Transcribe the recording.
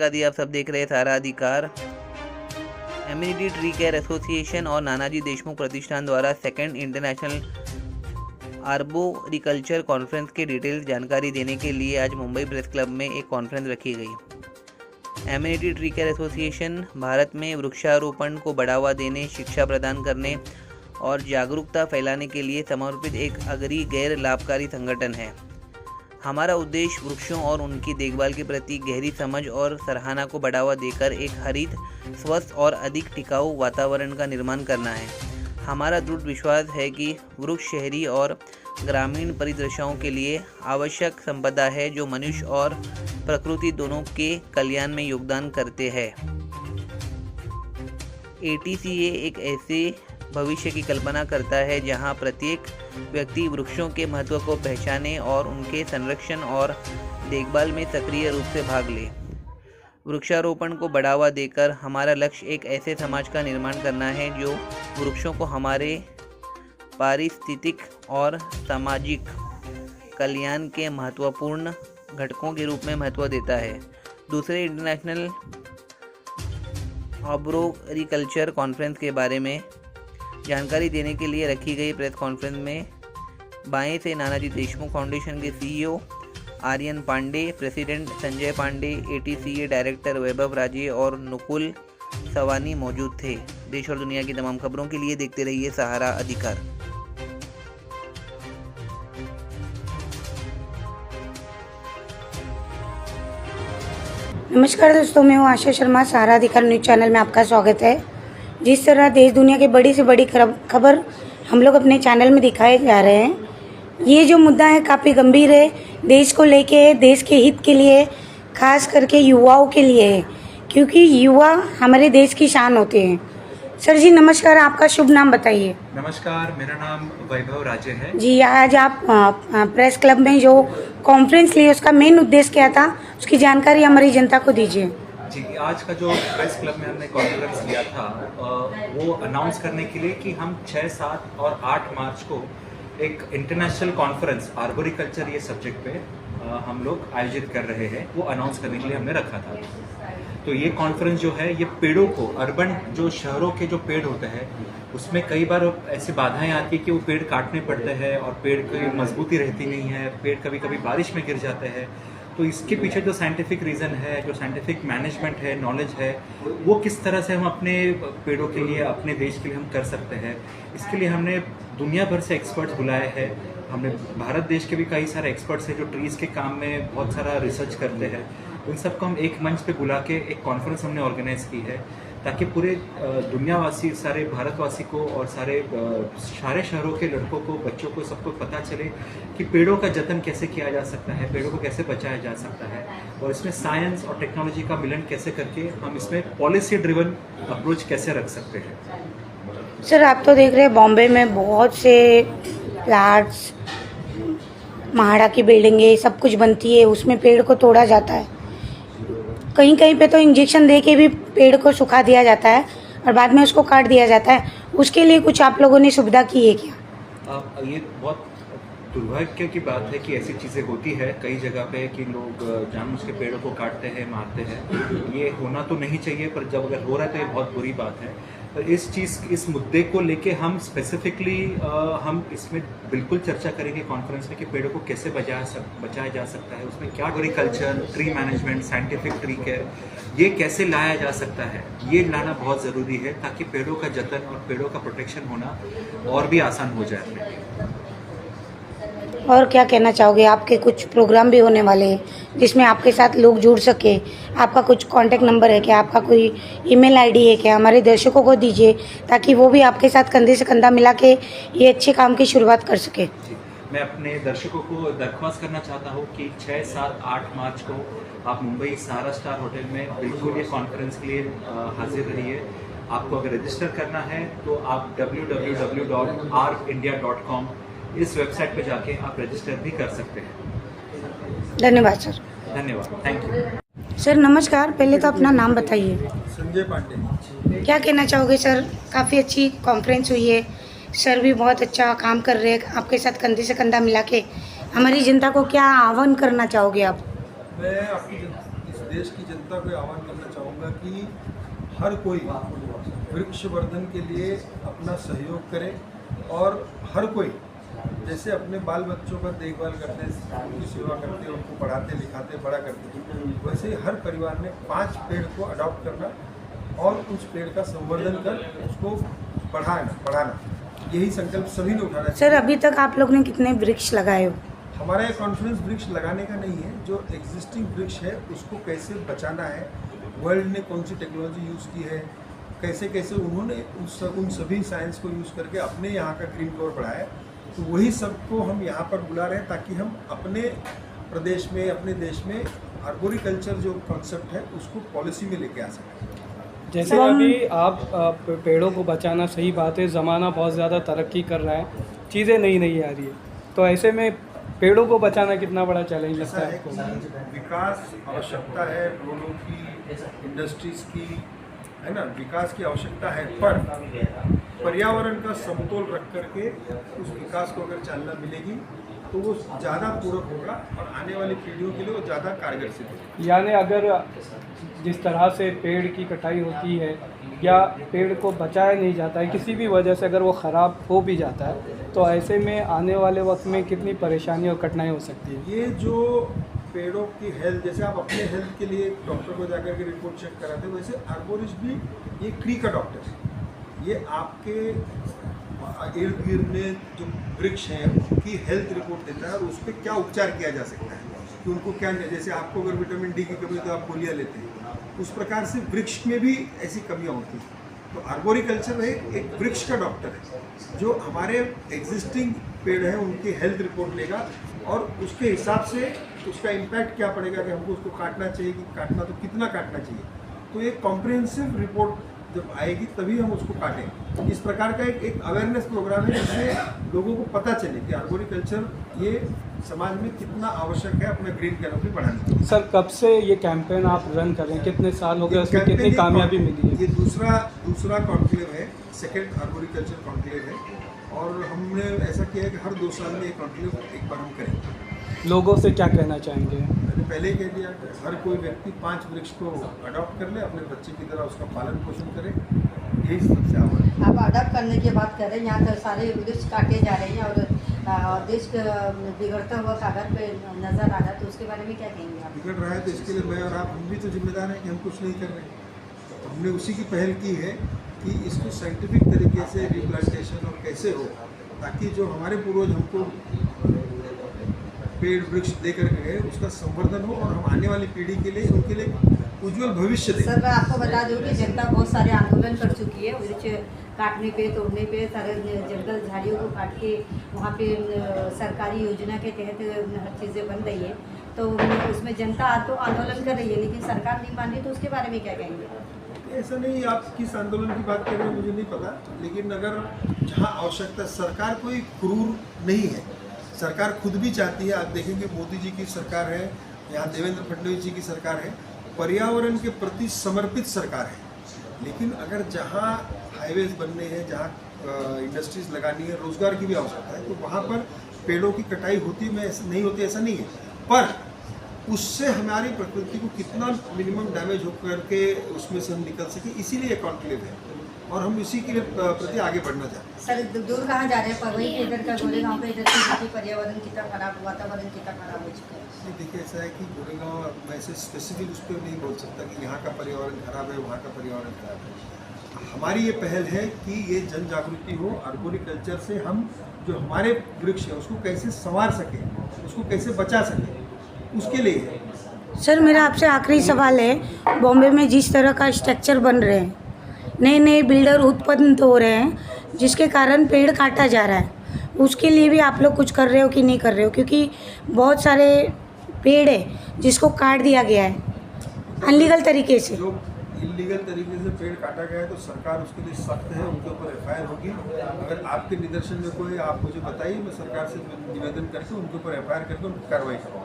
स्वागत आदि। आप सब देख रहे हैं सारा अधिकार। एम्यूनिटी ट्री केयर एसोसिएशन और नानाजी देशमुख प्रतिष्ठान द्वारा सेकंड इंटरनेशनल आर्बोरिकल्चर कॉन्फ्रेंस के डिटेल्स जानकारी देने के लिए आज मुंबई प्रेस क्लब में एक कॉन्फ्रेंस रखी गई। Immunity tree care association Bharat में वृक्षारोपण को बढ़ावा देने, शिक्षा प्रदान करने और जागरूकता फैलाने के लिए समर्पित एक अग्रणी गैर लाभकारी संगठन है। हमारा उद्देश्य वृक्षों और उनकी देखभाल के प्रति गहरी समझ और सराहना को बढ़ावा देकर एक हरित, स्वस्थ और अधिक टिकाऊ वातावरण का निर्माण करना है। हमारा दृढ़ विश्वास है कि वृक्ष शहरी और ग्रामीण परिदृश्यों के लिए आवश्यक संपदा है जो मनुष्य और प्रकृति दोनों के कल्याण में योगदान करते हैं। ATCA एक ऐसे भविष्य की कल्पना करता है जहां प्रत्येक व्यक्ति वृक्षों के महत्व को पहचाने और उनके संरक्षण और देखभाल में सक्रिय रूप से भाग ले। वृक्षारोपण को बढ़ावा देकर हमारा लक्ष्य एक ऐसे समाज का निर्माण करना है जो वृक्षों को हमारे पारिस्थितिक और सामाजिक कल्याण के महत्वपूर्ण घटकों के रूप में महत्व देता है। दूसरे इंटरनेशनल आर्बोरिकल्चर कॉन्फ्रेंस के बारे में जानकारी देने के लिए रखी गई प्रेस कॉन्फ्रेंस में बाएं से नानाजी देशमुख फाउंडेशन के CEO Aryan Pandey, president Sanjay Pandey, ATCA director Vaibhav Raje और नुकुल सवानी मौजूद थे। देश और दुनिया की तमाम खबरों के लिए देखते रहिए सहारा अधिकार। नमस्कार दोस्तों, मैं हूँ आशा शर्मा। सहारा अधिकार न्यूज़ चैनल में आपका स्वागत है। जिस तरह देश दुनिया की बड़ी से बड़ी खबर हम लोग अपने चैनल में दिखाए जा रहे हैं, ये जो मुद्दा है काफ़ी गंभीर है। देश को लेके, देश के हित के लिए, खास करके युवाओं के लिए है, क्योंकि युवा हमारे देश की शान होते हैं। सर जी नमस्कार, आपका शुभ नाम बताइए। नमस्कार, मेरा नाम वैभव राजे है जी। आज आप प्रेस क्लब में जो कॉन्फ्रेंस ली, उसका मेन उद्देश्य क्या था, उसकी जानकारी हमारी जनता को दीजिए। जी। आज का जो प्रेस क्लब में हमने कॉन्फ्रेंस लिया था वो अनाउंस करने के लिए कि हम 6, 7 और 8 मार्च को एक इंटरनेशनल कॉन्फ्रेंस आर्बोरिकल्चर ये सब्जेक्ट पे हम लोग आयोजित कर रहे हैं, वो अनाउंस करने के लिए हमने रखा था। तो ये कॉन्फ्रेंस जो है ये पेड़ों को, अर्बन जो शहरों के जो पेड़ होते हैं उसमें कई बार ऐसी बाधाएं आती है कि वो पेड़ काटने पड़ते हैं और पेड़ की मजबूती रहती नहीं है, पेड़ कभी कभी बारिश में गिर जाते हैं। तो इसके पीछे जो साइंटिफिक रीज़न है, जो साइंटिफिक मैनेजमेंट है, नॉलेज है, वो किस तरह से हम अपने पेड़ों के लिए, अपने देश के लिए हम कर सकते हैं, इसके लिए हमने दुनिया भर से एक्सपर्ट्स बुलाए हैं। हमने भारत देश के भी कई सारे एक्सपर्ट्स हैं जो ट्रीज़ के काम में बहुत सारा रिसर्च करते हैं। उन सबको हम एक मंच पे बुला के एक कॉन्फ्रेंस हमने ऑर्गेनाइज की है ताकि पूरे दुनियावासी, सारे भारतवासी को और सारे शहरों के लड़कों को, बच्चों को, सबको पता चले कि पेड़ों का जतन कैसे किया जा सकता है, पेड़ों को कैसे बचाया जा सकता है और इसमें साइंस और टेक्नोलॉजी का मिलन कैसे करके हम इसमें पॉलिसी ड्रिवन अप्रोच कैसे रख सकते हैं। सर आप तो देख रहे हैं बॉम्बे में बहुत से फ्लैट्स, महाड़ा की बिल्डिंगें, सब कुछ बनती है, उसमें पेड़ को तोड़ा जाता है। कहीं कहीं पे तो इंजेक्शन दे के भी पेड़ को सुखा दिया जाता है और बाद में उसको काट दिया जाता है। उसके लिए कुछ आप लोगों ने सुविधा की है क्या? ये बहुत दुर्भाग्य की बात है कि ऐसी चीज़ें होती है कई जगह पे कि लोग जानबूझ के पेड़ों को काटते हैं, मारते हैं। ये होना तो नहीं चाहिए, पर जब अगर हो रहा है तो ये बहुत बुरी बात है। पर इस मुद्दे को लेके हम स्पेसिफिकली हम इसमें बिल्कुल चर्चा करेंगे कॉन्फ्रेंस में कि पेड़ों को कैसे बचाया जा सकता है, उसमें क्या agriculture, tree management, scientific tree care, ये कैसे लाया जा सकता है, ये लाना बहुत ज़रूरी है ताकि पेड़ों का जतन और पेड़ों का प्रोटेक्शन होना और भी आसान हो जाए। और क्या कहना चाहोगे? आपके कुछ प्रोग्राम भी होने वाले हैं जिसमें आपके साथ लोग जुड़ सके। आपका कुछ कांटेक्ट नंबर है क्या? आपका कोई ईमेल आईडी है क्या? हमारे दर्शकों को दीजिए ताकि वो भी आपके साथ कंधे से कंधा मिला के ये अच्छे काम की शुरुआत कर सके। मैं अपने दर्शकों को दरख्वास्त करना चाहता हूँ कि 6, 7, 8 मार्च को आप मुंबई सहारा स्टार होटल में बिल्कुल ये कॉन्फ्रेंस के लिए हाजिर रहिए। आपको अगर रजिस्टर करना है तो आप www.arbindia.com इस वेबसाइट पे जाके आप रजिस्टर भी कर सकते हैं। धन्यवाद सर। धन्यवाद, थैंक यू। सर नमस्कार, पहले तो अपना नाम बताइए। संजय पांडे। क्या कहना चाहोगे सर? काफ़ी अच्छी कॉन्फ्रेंस हुई है, सर भी बहुत अच्छा काम कर रहे हैं आपके साथ कंधे से कंधा मिला के। हमारी जनता को क्या आह्वान करना चाहोगे आप? मैं आपकी देश की जनता को आह्वान करना चाहूँगा कि हर कोई वृक्ष वर्धन के लिए अपना सहयोग करे और हर कोई जैसे अपने बाल बच्चों का देखभाल करते हैं, उनकी सेवा करते हैं, उनको पढ़ाते लिखाते बड़ा करते हैं, वैसे ही हर परिवार ने 5 पेड़ को अडॉप्ट करना और उस पेड़ का संवर्धन कर उसको बढ़ाना यही संकल्प सभी ने उठाना सर अभी तक आप लोग ने कितने वृक्ष लगाए हो? हमारा ये कॉन्फ्रेंस वृक्ष लगाने का नहीं है, जो एग्जिस्टिंग वृक्ष है उसको कैसे बचाना है, वर्ल्ड ने कौन सी टेक्नोलॉजी यूज़ की है, कैसे कैसे उन्होंने उन सभी साइंस को यूज़ करके अपने यहाँ का ग्रीन कवर बढ़ाया है, तो वही सबको हम यहाँ पर बुला रहे हैं ताकि हम अपने प्रदेश में अपने देश में आर्बोरिकल्चर जो कॉन्सेप्ट है उसको पॉलिसी में लेके आ सकें। जैसे अभी आप पेड़ों को बचाना सही बात है, ज़माना बहुत ज़्यादा तरक्की कर रहा है, चीज़ें नई नई आ रही है, तो ऐसे में पेड़ों को बचाना कितना बड़ा चैलेंज लगता है आपको? विकास आवश्यकता है, रोडों की, इंडस्ट्रीज़ की, है ना, विकास की आवश्यकता है, पर पर्यावरण का समतोल रख करके उस विकास को अगर चालना मिलेगी तो वो ज़्यादा पूरक होगा और आने वाली पीढ़ियों के लिए वो ज़्यादा कारगर सिद्ध होगा। यानी अगर जिस तरह से पेड़ की कटाई होती है या पेड़ को बचाया नहीं जाता है किसी भी वजह से, अगर वो ख़राब हो भी जाता है, तो ऐसे में आने वाले वक्त में कितनी परेशानी और कठिनाई हो सकती है? ये जो पेड़ों की हेल्थ, जैसे आप अपने हेल्थ के लिए डॉक्टर को जाकर के रिपोर्ट चेक कराते हैं, वैसे आर्बोरिस्ट भी ये ट्री का डॉक्टर है। ये आपके इर्द गिर्द में जो वृक्ष हैं उनकी हेल्थ रिपोर्ट देता है और उस पर क्या उपचार किया जा सकता है कि उनको क्या, जैसे आपको अगर विटामिन डी की कमी तो आप गोलियाँ लेते हैं, उस प्रकार से वृक्ष में भी ऐसी कमियाँ होती हैं। तो आर्बोरिकल्चर एक वृक्ष का डॉक्टर है जो हमारे एग्जिस्टिंग पेड़ हैं उनकी हेल्थ रिपोर्ट लेगा और उसके हिसाब से उसका इम्पैक्ट क्या पड़ेगा कि हमको उसको काटना चाहिए कि काटना तो कितना काटना चाहिए, तो एक कॉम्प्रिहेंसिव रिपोर्ट जब आएगी तभी हम उसको काटें। इस प्रकार का एक अवेयरनेस प्रोग्राम है जिससे लोगों को पता चले कि आर्बोरिकल्चर ये समाज में कितना आवश्यक है अपना ग्रीन कैनोपी बढ़ाने के लिए। सर कब से ये कैंपेन आप रन कर रहे हैं, कितने साल हो गए, उसमें कितनी कामयाबी मिली है? ये दूसरा कॉन्क्लेव है, सेकेंड आर्बोरिकल्चर कॉन्क्लेव है और हमने ऐसा किया है कि हर 2 साल में एक कॉन्क्लेव एक बार हम करेंगे। लोगों से क्या कहना चाहेंगे? मैंने पहले ही कह दिया कि हर कोई व्यक्ति 5 वृक्ष को अडॉप्ट कर ले, अपने बच्चे की तरह उसका पालन पोषण करे, यही सबसे आह्वान। आप अडॉप्ट करने की बात कर रहे हैं, यहाँ तो सारे वृक्ष काटे जा रहे हैं और देश बिगड़ता हुआ कागज पे नज़र आ रहा है, तो उसके बारे में क्या कहेंगे आप? बिगड़ रहा है तो इसके लिए मैं और आप हम भी तो जिम्मेदार हैं कि हम कुछ नहीं कर रहे। तो हमने उसी की पहल की है कि इसको साइंटिफिक तरीके से रिप्लांटेशन और कैसे हो, ताकि जो हमारे पूर्वज हमको पेड़ वृक्ष दे कर गए उसका संवर्धन हो और हम आने वाली पीढ़ी के लिए उनके लिए उज्जवल भविष्य दें। सर मैं आपको बता दूं कि जनता बहुत सारे आंदोलन कर चुकी है, वृक्ष काटने पे तोड़ने पे, सारे जंगल झाड़ियों को काट के वहाँ पे सरकारी योजना के तहत हर चीज़ें बन रही है, तो उसमें जनता तो आंदोलन कर रही है लेकिन सरकार नहीं मान रही, तो उसके बारे में क्या कहेंगे? ऐसा नहीं, आप किस आंदोलन की बात कर रहे हैं मुझे नहीं पता, लेकिन अगर जहाँ आवश्यकता, सरकार कोई क्रूर नहीं है, सरकार खुद भी चाहती है। आप देखेंगे मोदी जी की सरकार है, यहाँ देवेंद्र फडणवीस जी की सरकार है, पर्यावरण के प्रति समर्पित सरकार है। लेकिन अगर जहाँ हाईवेज बनने हैं, जहाँ इंडस्ट्रीज लगानी है, रोजगार की भी आवश्यकता है, तो वहाँ पर पेड़ों की कटाई होती है, नहीं होती ऐसा नहीं है, पर उससे हमारी प्रकृति को कितना मिनिमम डैमेज होकर के उसमें से हम निकल सके, इसीलिए कॉन्क्लेव है और हम इसी के प्रति आगे बढ़ना चाहते हैं। सर दूर कहाँ जा रहे हैं, पर वही इधर का गोरेगांव पे इधर की पर्यावरण कितना खराब, वातावरण कितना खराब हो चुका है? देखिए ऐसा है कि गोरेगांव मैं ऐसे स्पेसिफिक उस पर नहीं बोल सकता कि यहाँ का पर्यावरण खराब है, वहाँ का पर्यावरण खराब है। हमारी ये पहल है कि ये जन जागृति हो, आर्बोरिकल्चर से हम जो हमारे वृक्ष है उसको कैसे संवार सकें, उसको कैसे बचा सकें, उसके लिए। सर मेरा आपसे आखिरी सवाल है, बॉम्बे में जिस तरह का स्ट्रक्चर बन रहे हैं, नए नए बिल्डर उत्पन्न हो रहे हैं जिसके कारण पेड़ काटा जा रहा है, उसके लिए भी आप लोग कुछ कर रहे हो कि नहीं कर रहे हो? क्योंकि बहुत सारे पेड़ है जिसको काट दिया गया है अनलीगल तरीके से। जो इलीगल तरीके से पेड़ काटा गया है तो सरकार उसके लिए सख्त है, उनके ऊपर FIR होगी। अगर आपके निदर्शन में कोई आप मुझे बताइए, मैं सरकार से निवेदन करके उनके ऊपर FIR करके उनकी कार्रवाई करूँगा।